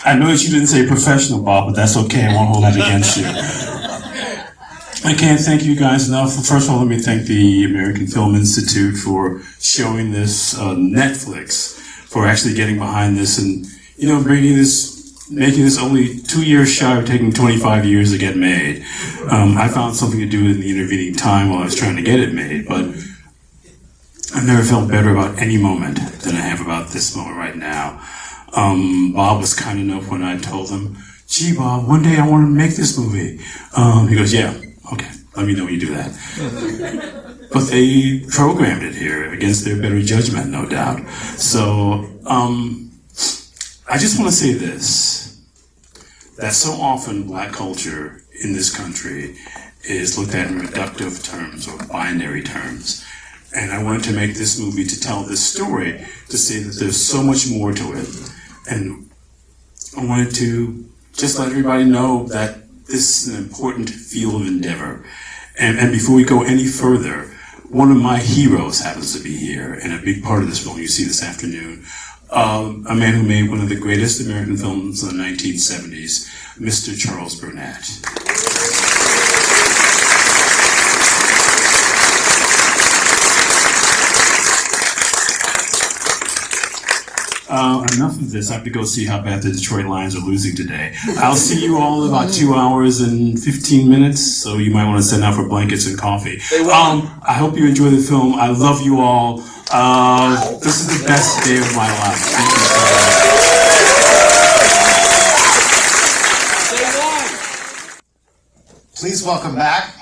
I know that you didn't say professional, Bob, but that's okay. I won't hold that against you. I can't thank you guys enough. First of all, let me thank the American Film Institute for showing this Netflix, for actually getting behind this and, you know, making this only 2 years shy of taking 25 years to get made. I found something to do in the intervening time while I was trying to get it made, but I've never felt better about any moment than I have about this moment right now. Bob was kind enough when I told him, gee, Bob, one day I want to make this movie. He goes, yeah, okay, let me know when you do that. But they programmed it here against their better judgment, no doubt. So, I just want to say this, that so often black culture in this country is looked at in reductive terms or binary terms. And I wanted to make this movie to tell this story, to say that there's so much more to it. And I wanted to just let everybody know that this is an important field of endeavor. And before we go any further, one of my heroes happens to be here, and a big part of this film you see this afternoon. A man who made one of the greatest American films in the 1970s, Mr. Charles Burnett. Enough of this. I have to go see how bad the Detroit Lions are losing today. I'll see you all in about 2 hours and 15 minutes, so you might want to send out for blankets and coffee. I hope you enjoy the film. I love you all. This is the best day of my life. Thank you so much. Please welcome back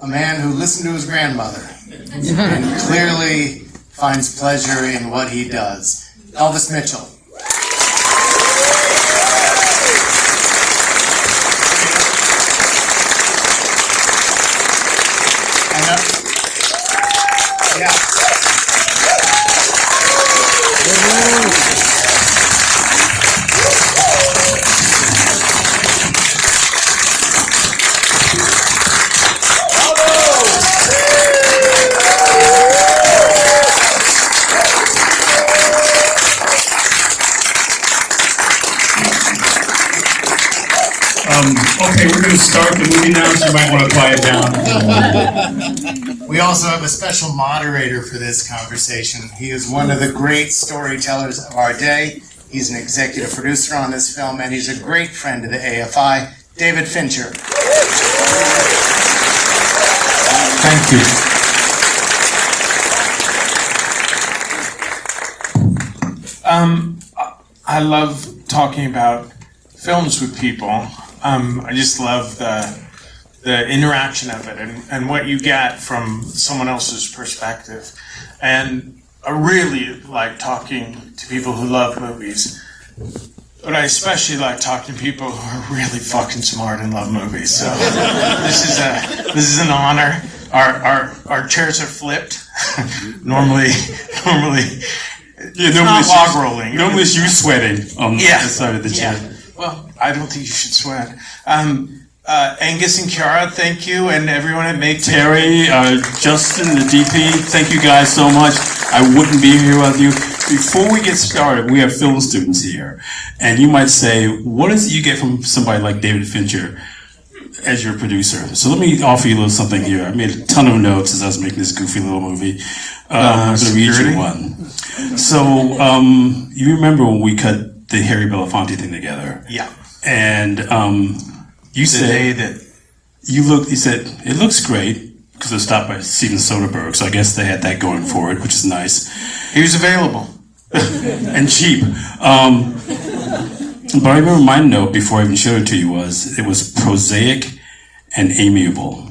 a man who listened to his grandmother and clearly finds pleasure in what he does. Elvis Mitchell. Okay, we're going to start the movie now, so you might want to quiet down. We also have a special moderator for this conversation. He is one of the great storytellers of our day. He's an executive producer on this film, and he's a great friend of the AFI, David Fincher. Thank you. I love talking about films with people. I just love the interaction of it and what you get from someone else's perspective. And I really like talking to people who love movies. But I especially like talking to people who are really fucking smart and love movies. So this is an honor. Our chairs are flipped. normally Yeah, not log rolling. Normally it's you sweating on the side of the chair. Yeah. Well, I don't think you should sweat. Angus and Kiara, thank you, and everyone at Make Terry, Justin, the DP, thank you guys so much. I wouldn't be here without you. Before we get started, we have film students here, and you might say, what is it you get from somebody like David Fincher as your producer? So let me offer you a little something here. I made a ton of notes as I was making this goofy little movie. I'm going to read you one. So, you remember when we cut the Harry Belafonte thing together? Yeah. And you said you said it looks great because it was stopped by Steven Soderbergh, so I guess they had that going for it, which is nice. He was available. And cheap. But I remember my note before I even showed it to you it was prosaic and amiable.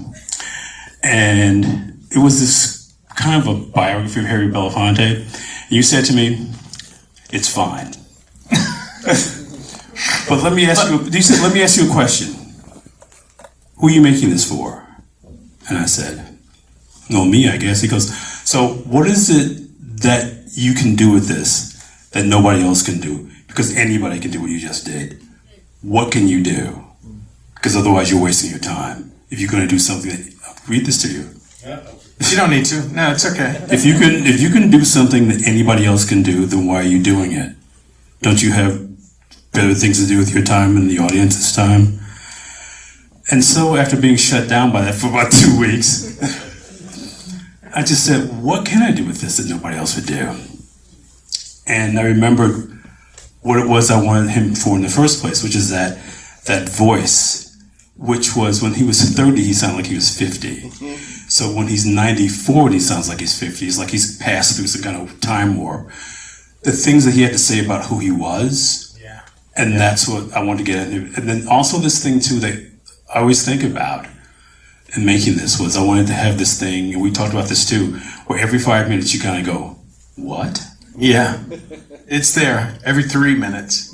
And it was this kind of a biography of Harry Belafonte. You said to me, it's fine. But let me ask you a question. Who are you making this for? And I said, no, me, I guess. He goes, so what is it that you can do with this that nobody else can do? Because anybody can do what you just did. What can you do? Because otherwise you're wasting your time. If you're going to do something, I'll read this to you. You don't need to. No, it's okay. If you can do something that anybody else can do, then why are you doing it? Don't you have better things to do with your time and the audience's time. And so after being shut down by that for about 2 weeks, I just said, what can I do with this that nobody else would do? And I remembered what it was I wanted him for in the first place, which is that voice, which was when he was 30, he sounded like he was 50. So when he's 94, he sounds like he's 50. It's like he's passed through some kind of time warp. The things that he had to say about who he was, and that's what I wanted to get into. And then also this thing too that I always think about in making this was I wanted to have this thing, and we talked about this too, where every 5 minutes you kind of go, what? Yeah, it's there every 3 minutes.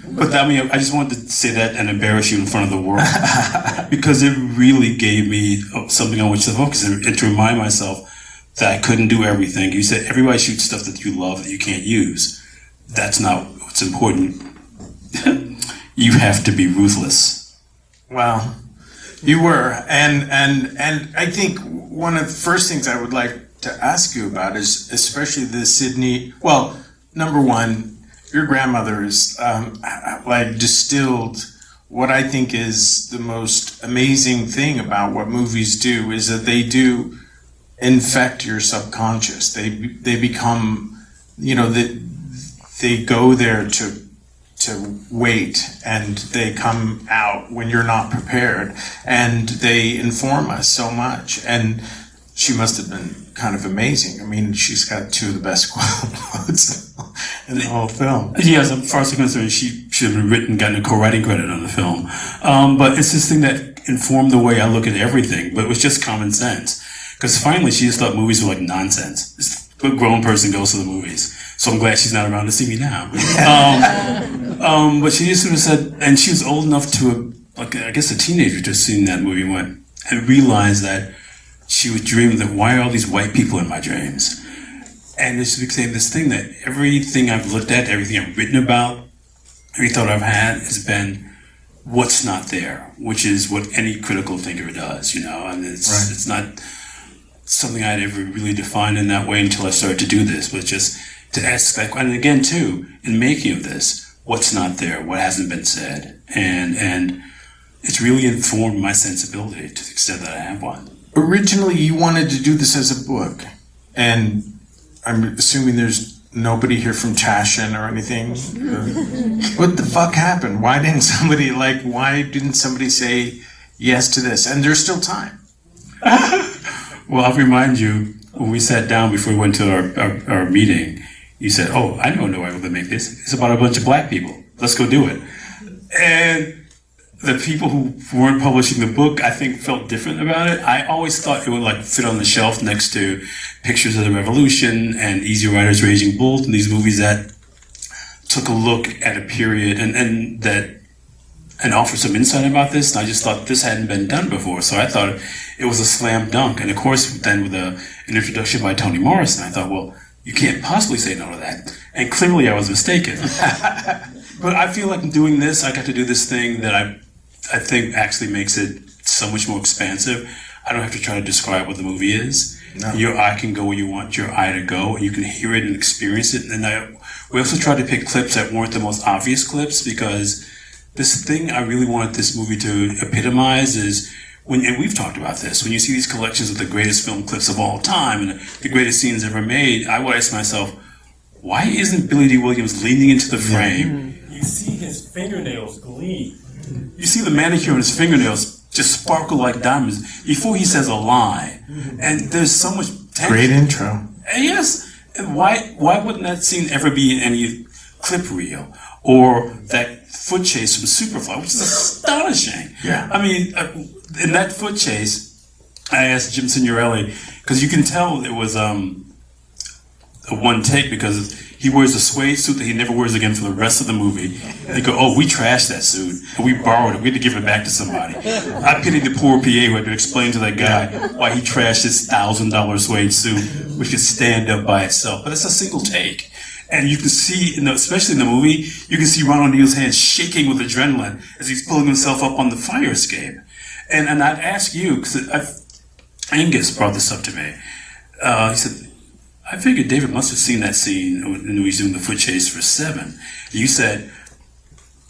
But I mean, I just wanted to say that and embarrass you in front of the world because it really gave me something on which to focus and to remind myself that I couldn't do everything. You said everybody shoots stuff that you love that you can't use. That's not what's important. You have to be ruthless. Well, you were, and I think one of the first things I would like to ask you about is especially the Sidney. Well, number one, your grandmother is like distilled what I think is the most amazing thing about what movies do is that they do infect your subconscious. They become, you know, they go there to wait, and they come out when you're not prepared, and they inform us so much. And she must have been kind of amazing. I mean, she's got two of the best quotes in the whole film. Yes, as far as I'm concerned, she should have gotten a co-writing credit on the film. But it's this thing that informed the way I look at everything, but it was just common sense. Because finally, she just thought movies were like nonsense. A grown person goes to the movies. So I'm glad she's not around to see me now. But she just sort of said, and she was old enough to, like, I guess a teenager, to have seen that movie and realized that she was dreaming that why are all these white people in my dreams? And it just became this thing that everything I've looked at, everything I've written about, every thought I've had has been what's not there, which is what any critical thinker does, you know, and it's not something I'd ever really defined in that way until I started to do this, but just to ask that, and again too, in making of this, what's not there, what hasn't been said, and it's really informed my sensibility to the extent that I have one. Originally, you wanted to do this as a book, and I'm assuming there's nobody here from Tashin or anything. What the fuck happened? Why didn't somebody say yes to this? And there's still time. Well, I'll remind you, when we sat down before we went to our meeting, you said, oh, I don't know why we're going to make this. It's about a bunch of black people. Let's go do it. And the people who weren't publishing the book, I think, felt different about it. I always thought it would like fit on the shelf next to Pictures of the Revolution and Easy Riders, Raging Bull, and these movies that took a look at a period and offered some insight about this. And I just thought this hadn't been done before, so I thought it was a slam dunk. And of course, then with an introduction by Toni Morrison, I thought, well, you can't possibly say no to that. And clearly I was mistaken. But I feel like in doing this, I got to do this thing that I think actually makes it so much more expansive. I don't have to try to describe what the movie is. No. Your eye can go where you want your eye to go, and you can hear it and experience it. And we also tried to pick clips that weren't the most obvious clips, because this thing I really wanted this movie to epitomize is and we've talked about this, when you see these collections of the greatest film clips of all time and the greatest scenes ever made, I would ask myself, why isn't Billy D. Williams leaning into the frame? You see his fingernails gleam. You see the manicure on his fingernails just sparkle like diamonds before he says a line. And there's so much tension. Great intro. And yes. And why wouldn't that scene ever be in any clip reel? Or that foot chase from Superfly, which is astonishing. Yeah. I mean, in that foot chase, I asked Jim Signorelli, because you can tell it was a one take, because he wears a suede suit that he never wears again for the rest of the movie. And they go, oh, we trashed that suit, and we borrowed it. We had to give it back to somebody. I pity the poor PA who had to explain to that guy why he trashed his $1,000 suede suit, which could stand up by itself. But it's a single take. And you can see, especially in the movie, you can see Ron O'Neill's hands shaking with adrenaline as he's pulling himself up on the fire escape. And I'd ask you, because Angus brought this up to me. He said, I figured David must have seen that scene when he was doing the foot chase for Seven. You said,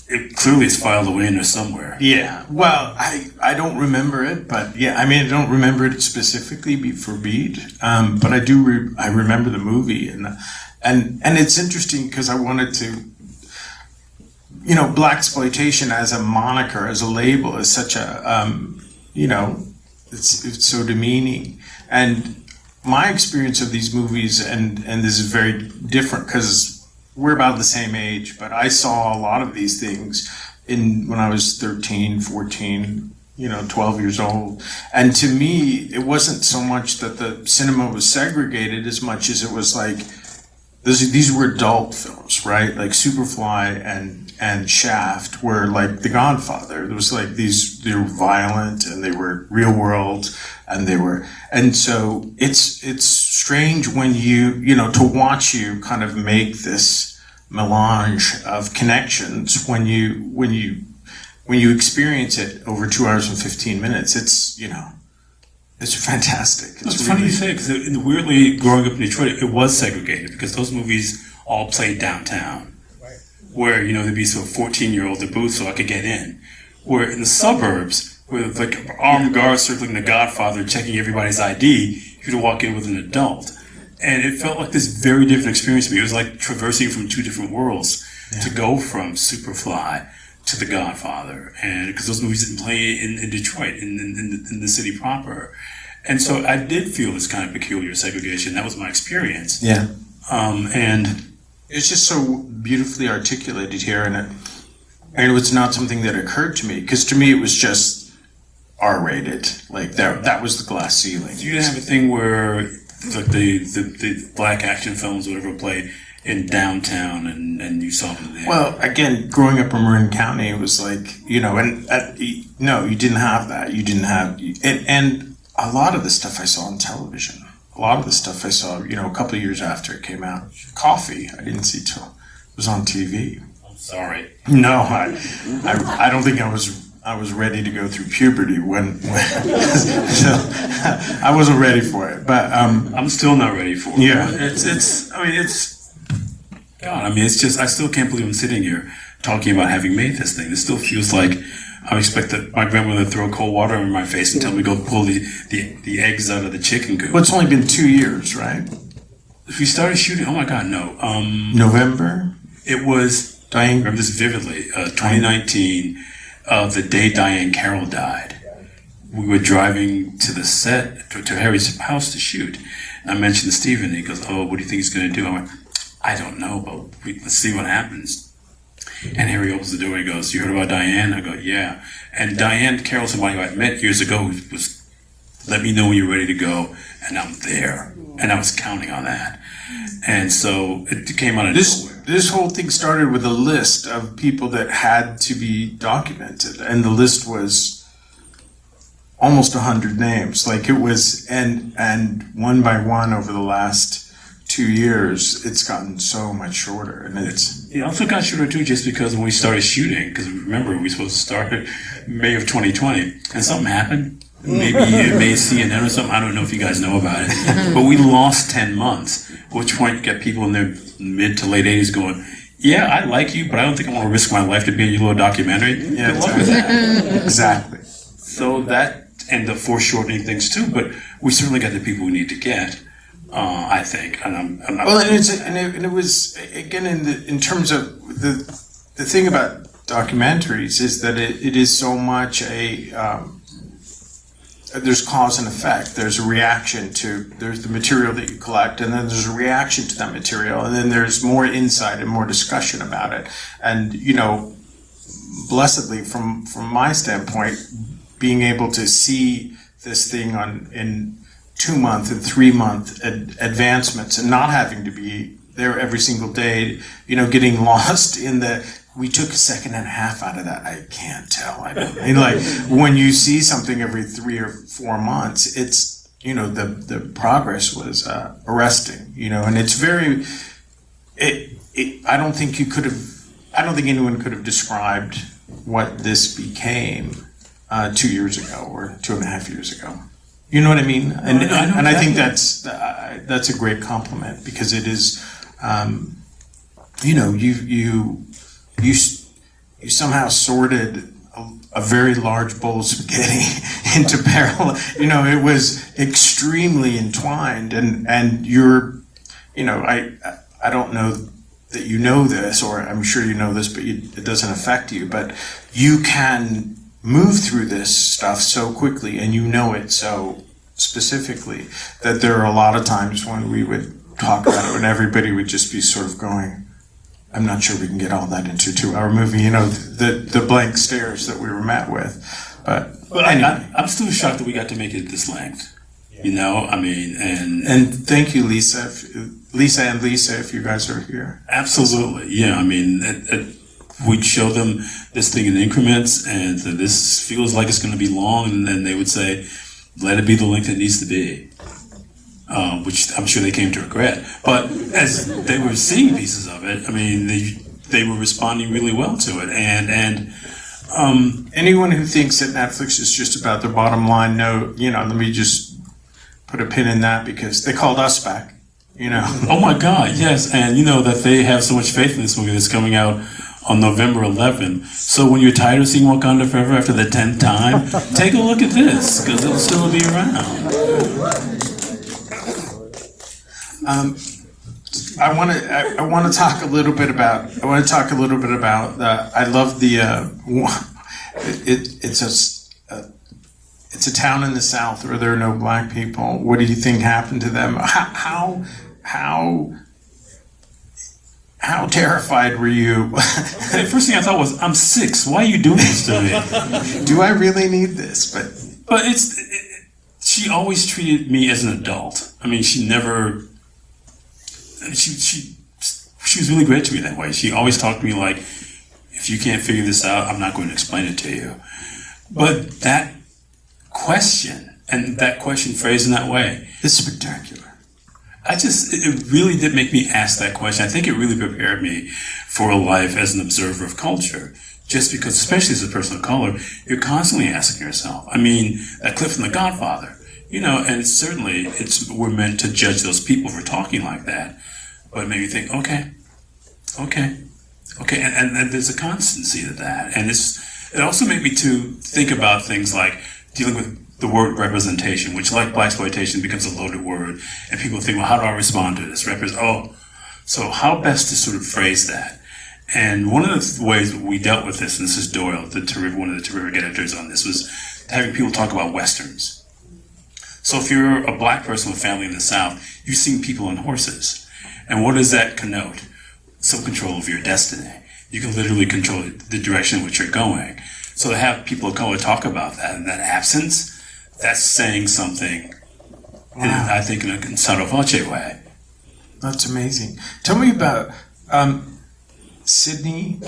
it clearly is filed away in there somewhere. Yeah, well, I don't remember it, but yeah, I mean, I don't remember it specifically beat for beat, but I do. I remember the movie, and it's interesting because I wanted to. You know, Blaxploitation as a moniker, as a label, is such a you know, it's so demeaning. And my experience of these movies, and this is very different because we're about the same age, but I saw a lot of these things when I was 13, 14, 12 years old. And to me, it wasn't so much that the cinema was segregated as much as it was like, these were adult films, right? Like Superfly and Shaft were like The Godfather. There was like they were violent and they were real world and so it's strange when to watch you kind of make this melange of connections when you experience it over 2 hours and 15 minutes. It's fantastic. It's funny you say it, because weirdly, growing up in Detroit, it was segregated because those movies all played downtown, where there'd be some 14-year-old at booth so I could get in. Where in the suburbs, with like armed guards circling The Godfather, checking everybody's ID, you could walk in with an adult, and it felt like this very different experience to me. It was like traversing from two different worlds to go from Superfly to The Godfather, and because those movies didn't play in Detroit, in the city proper, and so I did feel this kind of peculiar segregation. That was my experience. Yeah, and it's just so beautifully articulated here, and it was not something that occurred to me because to me it was just R-rated. Like that was the glass ceiling. You didn't have a thing where like the black action films, whatever, played in downtown, and you saw them there. Well, again, growing up in Marin County, it was like, no, you didn't have that. You didn't have, and a lot of the stuff I saw on television, a lot of the stuff I saw, a couple of years after it came out. Coffee, I didn't see till it was on TV. I'm sorry. No, I don't think I was ready to go through puberty when so I wasn't ready for it. But I'm still not ready for it. Yeah. It's just, I still can't believe I'm sitting here talking about having made this thing. It still feels like I expect that my grandmother to throw cold water in my face and tell me to go pull the eggs out of the chicken coop. Well, it's only been 2 years, right? If we started shooting, oh my God, no. November? It was, I remember this vividly, 2019, the day Diane Carroll died. We were driving to the set, to Harry's house to shoot. And I mentioned to Stephen, he goes, oh, what do you think he's going to do? I went, I don't know, but let's see what happens. And Harry opens the door and he goes, you heard about Diane? I go, yeah. And Diane Carroll, somebody who I met years ago, was, let me know when you're ready to go, and I'm there. And I was counting on that. And so it came out of nowhere. This whole thing started with a list of people that had to be documented, and the list was almost 100 names. Like it was, and one by one over the last 2 years, it's gotten so much shorter, and It also got shorter too, just because when we started shooting, because remember we were supposed to start May of 2020, and something happened. Maybe May CNN or something. I don't know if you guys know about it, but we lost 10 months. At which point you get people in their mid to late 80s going, "Yeah, I like you, but I don't think I want to risk my life to be in your little documentary." Yeah, good luck with that. Exactly. So that ended up foreshortening things too, but we certainly got the people we need to get. I think, and I'm not. Well, and it was again in terms of the thing about documentaries is that it is so much there's cause and effect. There's a reaction there's the material that you collect, and then there's a reaction to that material, and then there's more insight and more discussion about it. And blessedly, from my standpoint, being able to see this thing in 2-month and 3-month advancements, and not having to be there every single day, getting lost in we took a second and a half out of that. I can't tell. Like when you see something every 3 or 4 months, it's, the progress was arresting, and it's very, I don't think anyone could have described what this became 2 years ago or 2.5 years ago. You know what I mean? And I think that's a great compliment, because it is, you you somehow sorted a very large bowl of spaghetti into parallel. It was extremely entwined, and you're, I don't know that you know this, or I'm sure you know this, but it doesn't affect you. But you can move through this stuff so quickly, and you know it so specifically, that there are a lot of times when we would talk about it and everybody would just be sort of going, I'm not sure we can get all that into a 2-hour movie, the blank stares that we were met with. But anyway. I'm still shocked that we got to make it this length. And thank you, Lisa, if you guys are here. Absolutely, yeah. We'd show them this thing in increments, and this feels like it's going to be long, and then they would say, let it be the length it needs to be. Which I'm sure they came to regret. But as they were seeing pieces of it, they were responding really well to it. And anyone who thinks that Netflix is just about their bottom line, let me just put a pin in that, because they called us back. Oh my God, yes, and that they have so much faith in this movie that's coming out on November 11th. So when you're tired of seeing Wakanda Forever after the 10th time, take a look at this, because it'll still be around. I want to talk a little bit about. I love the. It's a town in the South where there are no black people. What do you think happened to them? How terrified were you? The first thing I thought was, I'm 6. Why are you doing this to me? Do I really need this? But she always treated me as an adult. She never. She was really great to me that way. She always talked to me like, if you can't figure this out, I'm not going to explain it to you. But that question, and that question phrased in that way, is spectacular. It really did make me ask that question. I think it really prepared me for a life as an observer of culture. Just because, especially as a person of color, you're constantly asking yourself. That clip from The Godfather, and certainly we're meant to judge those people for talking like that. But it made me think, okay. And there's a constancy to that. And it also made me to think about things like dealing with the word representation, which, like Blaxploitation, becomes a loaded word. And people think, well, how do I respond to this? So how best to sort of phrase that? And one of the ways we dealt with this, and this is Doyle, one of the terrific editors on this, was having people talk about Westerns. So if you're a black person with family in the South, you've seen people on horses. And what does that connote? Some control of your destiny. You can literally control the direction in which you're going. So to have people of color talk about that and that absence, that's saying something, I think, in a sotto voce way. That's amazing. Tell me about Sidney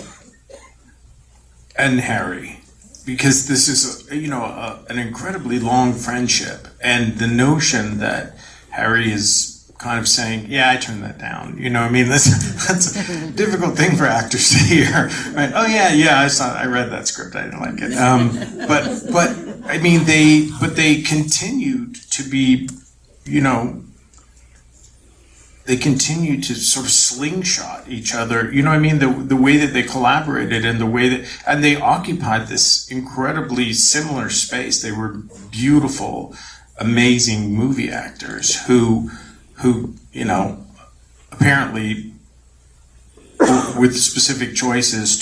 and Harry, because this is an incredibly long friendship, and the notion that Harry is kind of saying, yeah, I turned that down. That's a difficult thing for actors to hear, right? Oh yeah, I read that script, I didn't like it. But they continued to be, they continued to sort of slingshot each other. The way that they collaborated, and the way and they occupied this incredibly similar space. They were beautiful, amazing movie actors who apparently with specific choices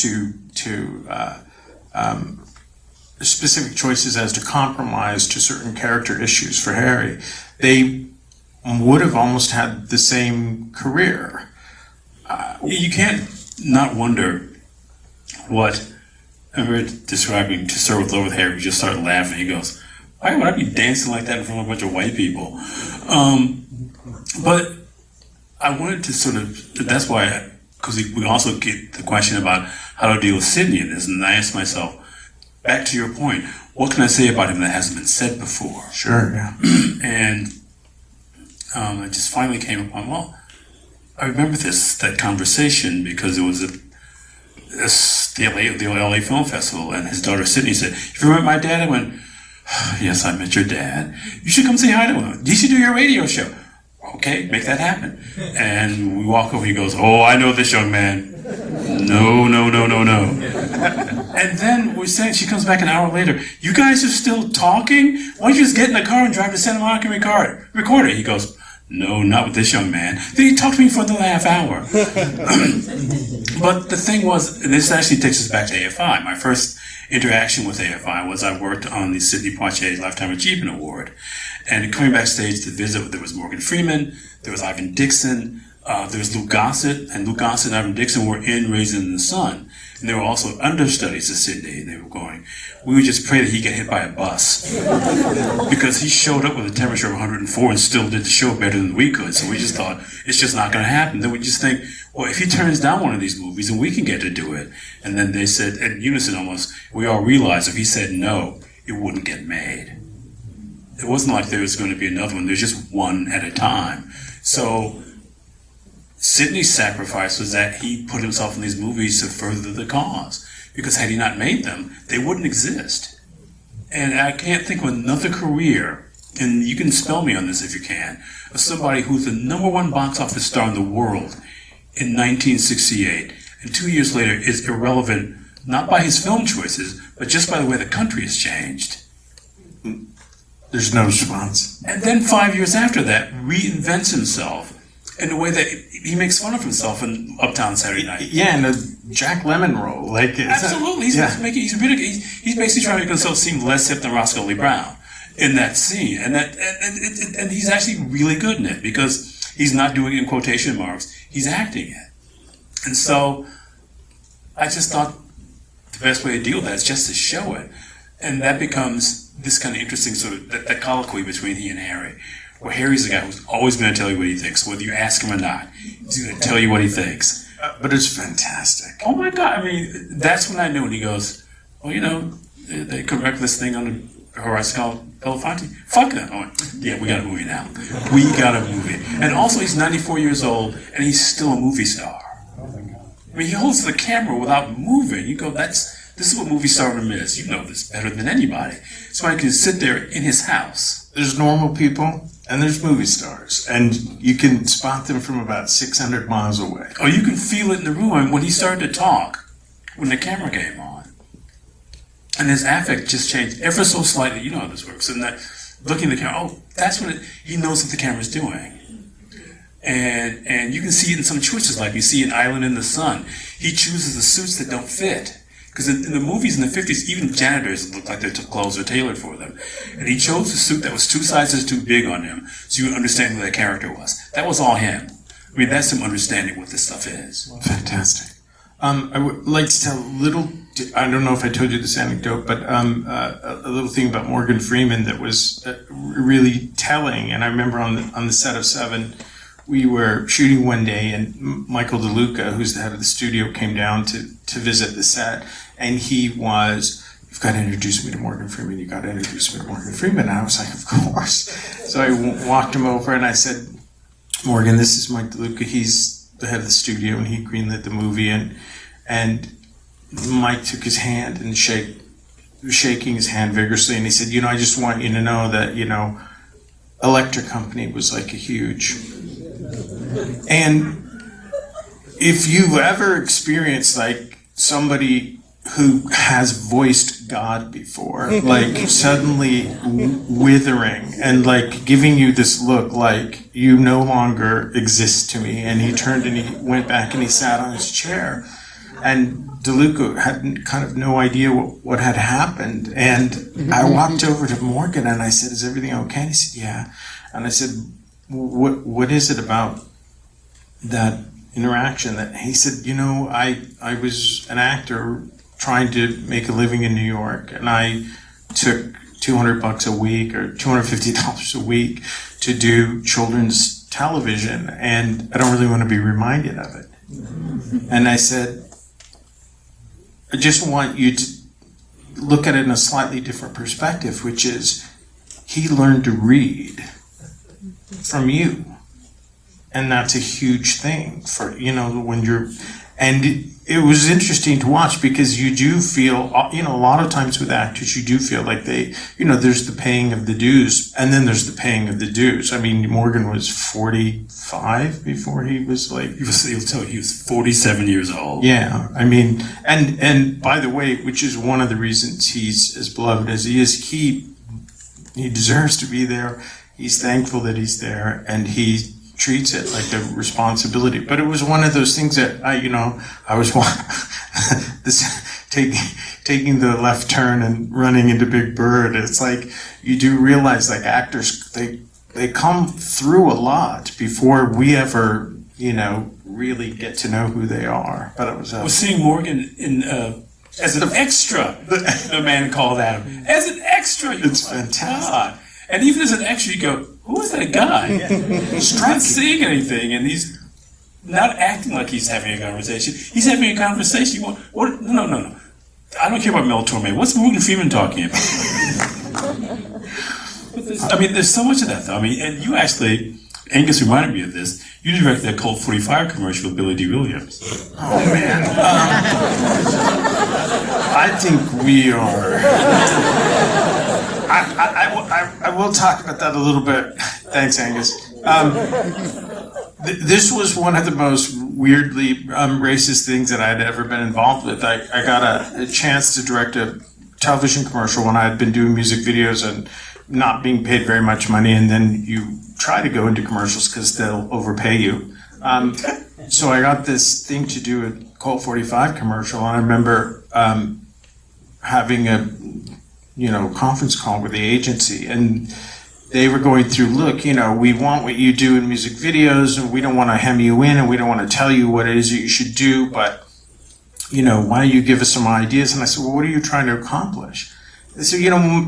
specific choices as to compromise to certain character issues for Harry, they would have almost had the same career. You can't not wonder what I remember describing To Sir with Love with Harry. He just started laughing. He goes, why would I be dancing like that in front of a bunch of white people? But I wanted to sort of, that's why, because we also get the question about how to deal with Sidney in this, and I asked myself, back to your point, what can I say about him that hasn't been said before? Sure, yeah. And I just finally came upon, I remember that conversation because it was the LA Film Festival, and his daughter Sidney said, "You remember my dad?" I went, "Yes, I met your dad. You should come say hi to him. You should do your radio show." Okay, make that happen. And we walk over, he goes, "Oh, I know this young man." No, no, no, no, no. And then we're saying, she comes back an hour later, you guys are still talking? Why don't you just get in the car and drive to Santa Monica and record it? He goes, no, not with this young man. Then he talked to me for another half hour. But the thing was, and this actually takes us back to AFI. My first interaction with AFI was I worked on the Sidney Poitier Lifetime Achievement Award. And coming backstage to visit, there was Morgan Freeman, there was Ivan Dixon, there was Lou Gossett, and Lou Gossett and Ivan Dixon were in Raising the Sun. And they were also understudies to Sidney, and they were going, we would just pray that he get hit by a bus. Because he showed up with a temperature of 104 and still did the show better than we could. So we just thought, it's just not going to happen. Then we just think, well, if he turns down one of these movies, then we can get to do it. And then they said, in unison almost, we all realized if he said no, it wouldn't get made. It wasn't like there was going to be another one. There's just one at a time. So Sidney's sacrifice was that he put himself in these movies to further the cause. Because had he not made them, they wouldn't exist. And I can't think of another career, and you can spell me on this if you can, of somebody who's the #1 box office star in the world in 1968, and 2 years later is irrelevant, not by his film choices, but just by the way the country has changed. There's no response. And then 5 years after that, reinvents himself in a way that he makes fun of himself in Uptown Saturday Night. Yeah, in a Jack Lemmon role. Absolutely. He's basically trying to make himself seem less hip than Roscoe Lee Brown in that scene. And he's actually really good in it because he's not doing it in quotation marks. He's acting it. And so I just thought the best way to deal with that is just to show it. And that becomes this kind of interesting sort of that colloquy between he and Harry. Where Harry's the guy who's always going to tell you what he thinks, whether you ask him or not. He's going to tell you what he thinks. But it's fantastic. Oh my God! I mean, that's when I knew. And he goes, "Well, you know, they correct this thing on the horizon called Belafonte. Fuck them." I went, "Yeah, we got a movie now. We got a movie." And also, he's 94 years old, and he's still a movie star. I mean, he holds the camera without moving. You go, this is what movie stardom is. You know this better than anybody. So I can sit there in his house. There's normal people. And there's movie stars, and you can spot them from about 600 miles away. Oh, you can feel it in the room. I mean, when he started to talk, when the camera came on, and his affect just changed ever so slightly. You know how this works. And that looking at the camera, oh, that's what he knows what the camera's doing. And you can see it in some choices, like you see in Island in the Sun. He chooses the suits that don't fit. Because in the movies in the 50s, even janitors looked like their clothes were tailored for them. And he chose a suit that was 2 sizes too big on him, so you would understand who that character was. That was all him. I mean, that's him understanding what this stuff is. Fantastic. I would like to tell a little, I don't know if I told you this anecdote, but a little thing about Morgan Freeman that was really telling. And I remember on the set of Seven, we were shooting one day, and Michael DeLuca, who's the head of the studio, came down to visit the set. And he was, you've got to introduce me to Morgan Freeman. You've got to introduce me to Morgan Freeman. And I was like, of course. So I walked him over and I said, Morgan, this is Mike DeLuca. He's the head of the studio and he greenlit the movie. And Mike took his hand and shaking his hand vigorously. And he said, I just want you to know that, Electric Company was like a huge. And if you've ever experienced like somebody who has voiced God before, like suddenly withering and like giving you this look like you no longer exist to me. And he turned and he went back and he sat on his chair. And DeLuca had kind of no idea what had happened. And I walked over to Morgan and I said, is everything okay? And he said, yeah. And I said, what is it about that interaction? That he said, I was an actor trying to make a living in New York, and I took $200 a week or $250 a week to do children's television, and I don't really want to be reminded of it. And I said, I just want you to look at it in a slightly different perspective, which is he learned to read from you. And that's a huge thing for, when you're, And it was interesting to watch because you do feel, a lot of times with actors, you do feel like they, there's the paying of the dues and then there's the paying of the dues. I mean, Morgan was 45 before he was like... He was 47 years old. Yeah, I mean, and by the way, which is one of the reasons he's as beloved as he is, he deserves to be there. He's thankful that he's there, and he treats it like a responsibility. But it was one of those things that I was taking the left turn and running into Big Bird. It's like you do realize, like, actors, they come through a lot before we ever really get to know who they are. But it was I was seeing Morgan in as an extra. The man called Adam as an extra. It's fantastic. God. And even as an extra, you go, who is that guy? He's not saying anything, and he's not acting like he's having a conversation. He's having a conversation. You want, what? No. I don't care about Mel Torme. What's Morgan Freeman talking about? There's so much of that, though. And you actually, Angus reminded me of this. You directed that Colt 45 commercial with Billy D. Williams. Oh, man. I think we are... I will talk about that a little bit. Thanks, Angus. This was one of the most weirdly racist things that I had ever been involved with. I got a chance to direct a television commercial when I had been doing music videos and not being paid very much money, and then you try to go into commercials because they'll overpay you. So I got this thing to do a Colt 45 commercial, and I remember having a conference call with the agency, and they were going through, look, we want what you do in music videos, and we don't want to hem you in, and we don't want to tell you what it is that you should do, but, why don't you give us some ideas? And I said, well, what are you trying to accomplish? They said,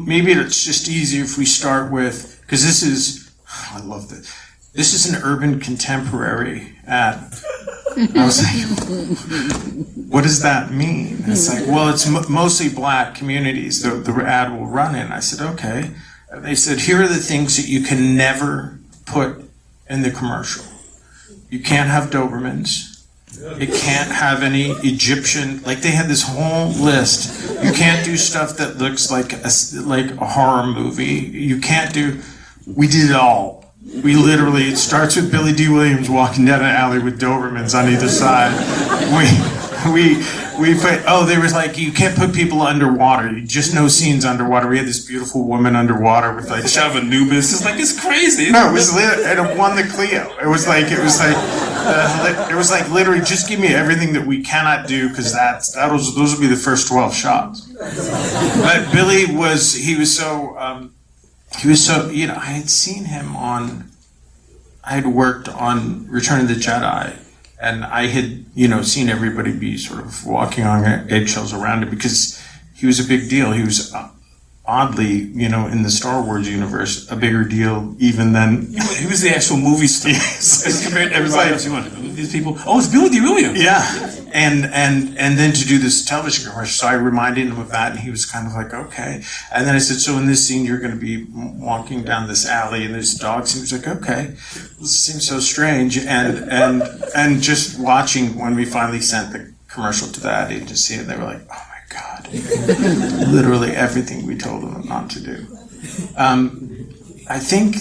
maybe it's just easier if we start with, because I love this. This is an urban contemporary ad. I was like, what does that mean? It's like, well, it's mostly black communities the ad will run in. I said, okay. They said, here are the things that you can never put in the commercial. You can't have Dobermans. It can't have any Egyptian, like they had this whole list. You can't do stuff that looks like a horror movie. You can't do, we did it all. We literally, it starts with Billy D. Williams walking down an alley with Dobermans on either side. They were like, you can't put people underwater. Just no scenes underwater. We had this beautiful woman underwater with like Shot of Anubis. It's like, it's crazy. No, it was and it won the Clio. It was like literally just give me everything that we cannot do because those will be the first 12 shots. But Billy was so I had seen him I had worked on Return of the Jedi, and I had, seen everybody be sort of walking on eggshells around him because he was a big deal. He was oddly, in the Star Wars universe, a bigger deal even than... He was the actual movie star. Yes. Compared to everybody else. These people, it's Billy D. Williams. Yeah. And then to do this television commercial, so I reminded him of that, and he was kind of like, okay. And then I said, so in this scene, you're going to be walking down this alley, and there's dogs. And he was like, okay. This seems so strange. And just watching when we finally sent the commercial to the ad agency, and they were like, oh my God. Literally everything we told them not to do. I think,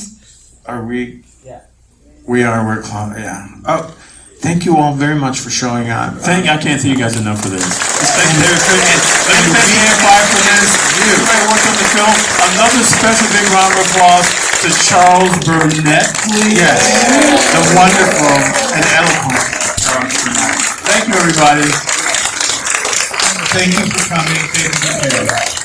we're close, yeah. Oh. Thank you all very much for showing up. I can't thank you guys enough for this. Thank you, David Fincher. Let me thank AFI for this. Everybody worked on the film. Another special big round of applause to Charles Burnett, please. Yes, the wonderful and eloquent Charles Burnett. Thank you, everybody. Thank you for coming. Thank you for